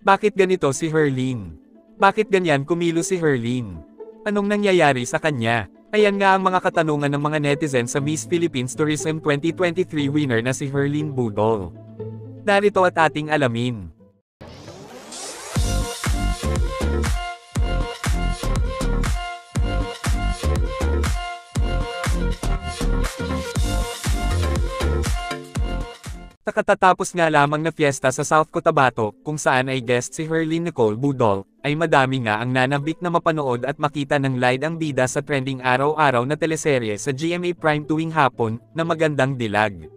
Bakit ganito si Herlin? Bakit ganyan kumilos si Herlin? Anong nangyayari sa kanya? Ayan nga ang mga katanungan ng mga netizens sa Miss Philippines Tourism 2023 winner na si Herlin Budol. Narito at ating alamin. Katatapos nga lamang na fiesta sa South Cotabato, kung saan ay guest si Herlin Nicole Budol, ay madami nga ang nanabik na mapanood at makita ng live ang bida sa trending araw-araw na teleserye sa GMA Prime tuwing hapon, na Magandang Dilag.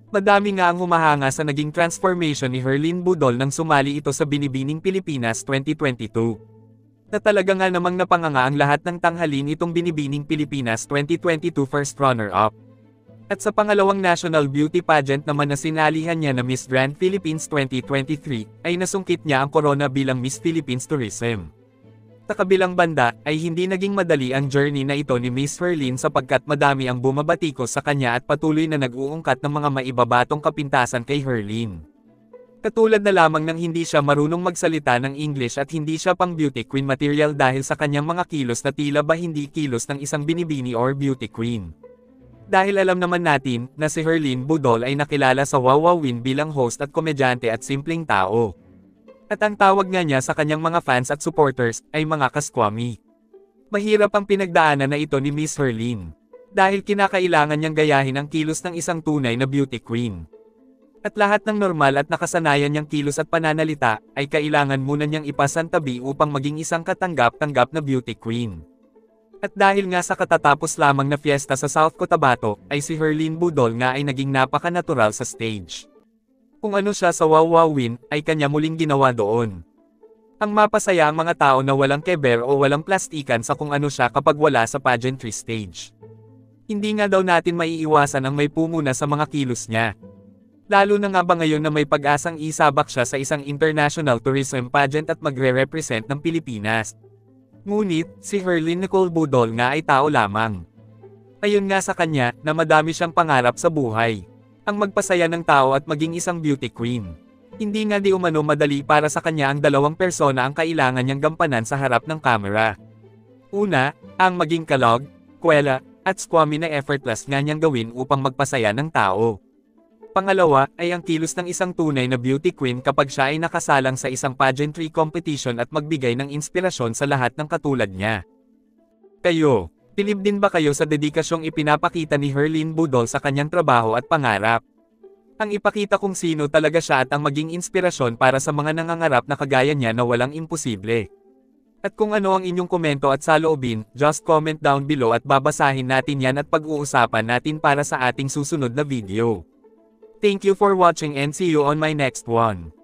Madami nga ang humahanga sa naging transformation ni Herlin Budol nang sumali ito sa Binibining Pilipinas 2022. Na talaga nga namang napanganga ang lahat ng tanghalin itong Binibining Pilipinas 2022 first runner-up. At sa pangalawang national beauty pageant naman na sinalihan niya na Miss Grand Philippines 2023, ay nasungkit niya ang corona bilang Miss Philippines Tourism. Sa kabilang banda, ay hindi naging madali ang journey na ito ni Miss Herlin sapagkat madami ang bumabatikos sa kanya at patuloy na nag-uungkat ng mga maibabatong kapintasan kay Herlin. Katulad na lamang ng hindi siya marunong magsalita ng English at hindi siya pang beauty queen material dahil sa kanyang mga kilos na tila ba hindi kilos ng isang binibini or beauty queen. Dahil alam naman natin na si Herlin Budol ay nakilala sa Wowowin bilang host at komedyante at simpleng tao. At ang tawag nga niya sa kanyang mga fans at supporters ay mga kaskwami. Mahirap ang pinagdaanan na ito ni Miss Herlin. Dahil kinakailangan niyang gayahin ang kilos ng isang tunay na beauty queen. At lahat ng normal at nakasanayan niyang kilos at pananalita ay kailangan muna niyang ipasantabi upang maging isang katanggap-tanggap na beauty queen. At dahil nga sa katatapos lamang na fiesta sa South Cotabato, ay si Herlin Budol nga ay naging napaka-natural sa stage. Kung ano siya sa Wowowin, ay kanya muling ginawa doon. Ang mapasaya ang mga tao na walang keber o walang plastikan sa kung ano siya kapag wala sa pageantry stage. Hindi nga daw natin maiiwasan ang may pumuna sa mga kilos niya. Lalo na nga ba ngayon na may pag-asang isabak siya sa isang international tourism pageant at magre-represent ng Pilipinas. Ngunit, si Herlin Nicole Budol nga ay tao lamang. Ayon nga sa kanya, na madami siyang pangarap sa buhay. Ang magpasaya ng tao at maging isang beauty queen. Hindi nga di umano madali para sa kanya ang dalawang persona ang kailangan niyang gampanan sa harap ng kamera. Una, ang maging kalog, kwela, at squammy na effortless nga niyang gawin upang magpasaya ng tao. Pangalawa, ay ang kilos ng isang tunay na beauty queen kapag siya ay nakasalang sa isang pageantry competition at magbigay ng inspirasyon sa lahat ng katulad niya. Kayo, bilib din ba kayo sa dedikasyong ipinapakita ni Herlin Budol sa kanyang trabaho at pangarap? Ang ipakita kung sino talaga siya at ang maging inspirasyon para sa mga nangangarap na kagaya niya na walang imposible. At kung ano ang inyong komento at saloobin, just comment down below at babasahin natin yan at pag-uusapan natin para sa ating susunod na video. Thank you for watching and see you on my next one.